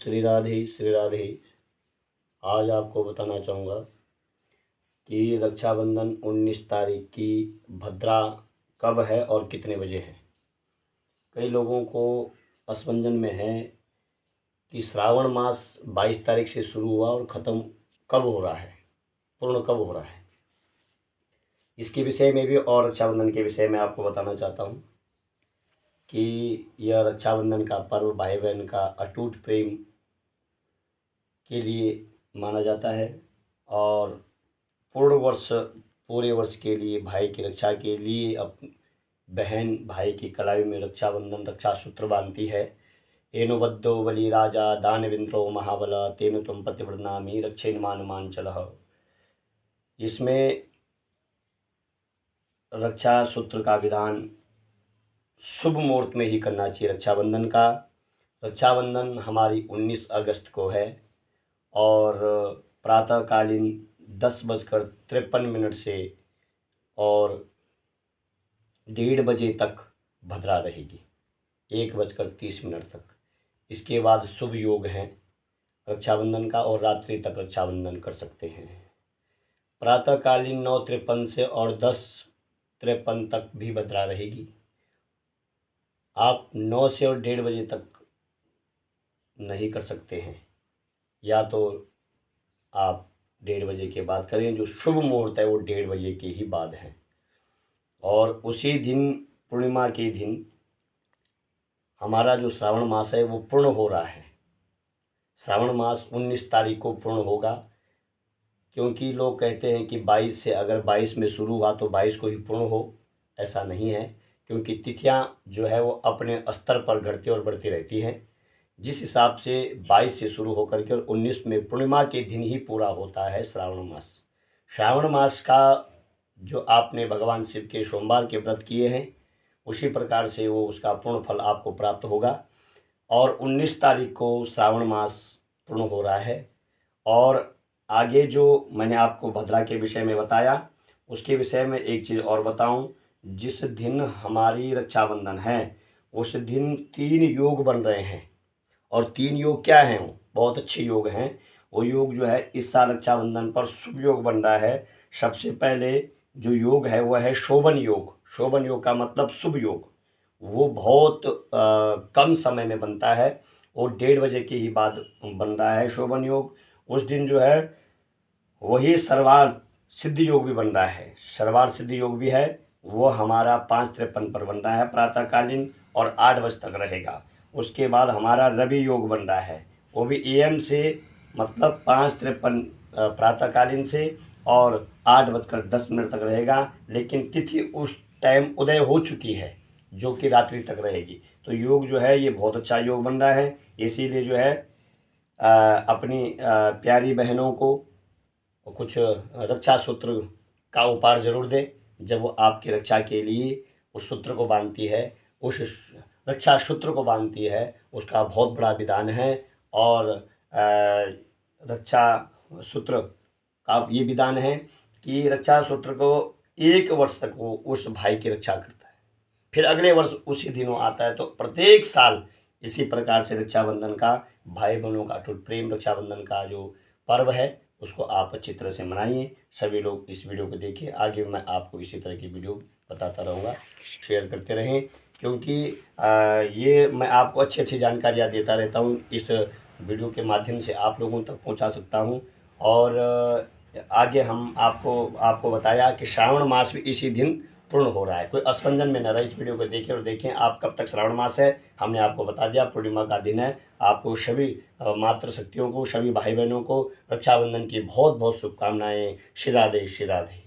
श्री राधे। आज आपको बताना चाहूँगा कि रक्षाबंधन 19 तारीख की भद्रा कब है और कितने बजे है। कई लोगों को असमंजन में है कि श्रावण मास 22 तारीख से शुरू हुआ और ख़त्म कब हो रहा है, पूर्ण कब हो रहा है। इसके विषय में भी और रक्षाबंधन के विषय में आपको बताना चाहता हूँ कि यह रक्षाबंधन का पर्व भाई बहन का अटूट प्रेम के लिए माना जाता है और पूरे वर्ष के लिए भाई की रक्षा के लिए बहन भाई की कलाई में रक्षाबंधन रक्षा सूत्र बांधती है। एनु बद्धो बलि राजा दानवेंद्रो महाबल तेनु तुम पतिव्रतामि रक्षेन मान चलः। इसमें रक्षा सूत्र का विधान शुभ मुहूर्त में ही करना चाहिए। रक्षाबंधन हमारी 19 अगस्त को है और प्रातःकालीन 10:53 से और 1:30 बजे तक भद्रा रहेगी, 1:30 तक। इसके बाद शुभ योग है रक्षाबंधन का और रात्रि तक रक्षाबंधन कर सकते हैं। प्रातःकालीन 9:53 से और 10:53 तक भी भद्रा रहेगी। आप 9 से और 1:30 बजे तक नहीं कर सकते हैं, या तो आप 1:30 बजे के बाद करें। जो शुभ मुहूर्त है वो 1:30 बजे के ही बाद है। और उसी दिन पूर्णिमा के दिन हमारा जो श्रावण मास है वो पूर्ण हो रहा है। श्रावण मास 19 तारीख को पूर्ण होगा, क्योंकि लोग कहते हैं कि 22 से, अगर 22 में शुरू हुआ तो 22 को ही पूर्ण हो। ऐसा नहीं है, क्योंकि तिथियां जो है वो अपने स्तर पर घटती और बढ़ती रहती हैं। जिस हिसाब से 22 से शुरू होकर के और 19 में पूर्णिमा के दिन ही पूरा होता है श्रावण मास। श्रावण मास का जो आपने भगवान शिव के सोमवार के व्रत किए हैं, उसी प्रकार से वो उसका पूर्ण फल आपको प्राप्त होगा। और 19 तारीख को श्रावण मास पूर्ण हो रहा है। और आगे जो मैंने आपको भद्रा के विषय में बताया, उसके विषय में एक चीज़ और बताऊं। जिस दिन हमारी रक्षाबंधन है उस दिन 3 योग बन रहे हैं। और 3 योग क्या हैं? वो बहुत अच्छे योग हैं। वो योग जो है इस साल रक्षाबंधन पर शुभ योग बन रहा है। सबसे पहले जो योग है वह है शोभन योग। शोभन योग का मतलब शुभ योग। वो बहुत कम समय में बनता है और 1:30 बजे के ही बाद बन रहा है शोभन योग। उस दिन जो है वही सर्वार्थ सिद्धि योग भी बन रहा है। सर्वार्थ सिद्धि योग भी है, वो हमारा 5:53 पर बन रहा है प्रातःकालीन और 8 बजे तक रहेगा। उसके बाद हमारा रवि योग बन रहा है, वो भी AM से, मतलब 5:53 प्रातःकालीन से और 8:10 तक रहेगा। लेकिन तिथि उस टाइम उदय हो चुकी है जो कि रात्रि तक रहेगी। तो योग जो है ये बहुत अच्छा योग बन रहा है। इसीलिए जो है अपनी प्यारी बहनों को कुछ रक्षा सूत्र का उपहार जरूर दें। जब वो आपकी रक्षा के लिए उस सूत्र को बांधती है, उस रक्षा सूत्र को बांधती है, उसका बहुत बड़ा विधान है। और रक्षा सूत्र का ये विधान है कि रक्षा सूत्र को 1 वर्ष तक वो उस भाई की रक्षा करता है, फिर अगले वर्ष उसी दिनों आता है। तो प्रत्येक साल इसी प्रकार से रक्षाबंधन का, भाई बहनों का अटूट प्रेम, रक्षाबंधन का जो पर्व है उसको आप अच्छी तरह से मनाइए। सभी लोग इस वीडियो को देखिए। आगे मैं आपको इसी तरह की वीडियो बताता रहूँगा, शेयर करते रहें, क्योंकि ये मैं आपको अच्छी अच्छी जानकारियाँ देता रहता हूँ। इस वीडियो के माध्यम से आप लोगों तक पहुँचा सकता हूँ। और आगे हम आपको बताया कि श्रावण मास भी इसी दिन पूर्ण हो रहा है। कोई असमंजन में न रहे, इस वीडियो को देखें और देखें आप कब तक श्रावण मास है। हमने आपको बता दिया पूर्णिमा का दिन है। आपको सभी मातृशक्तियों को, सभी भाई बहनों को रक्षाबंधन की बहुत बहुत शुभकामनाएं। श्री राधे, श्री राधे।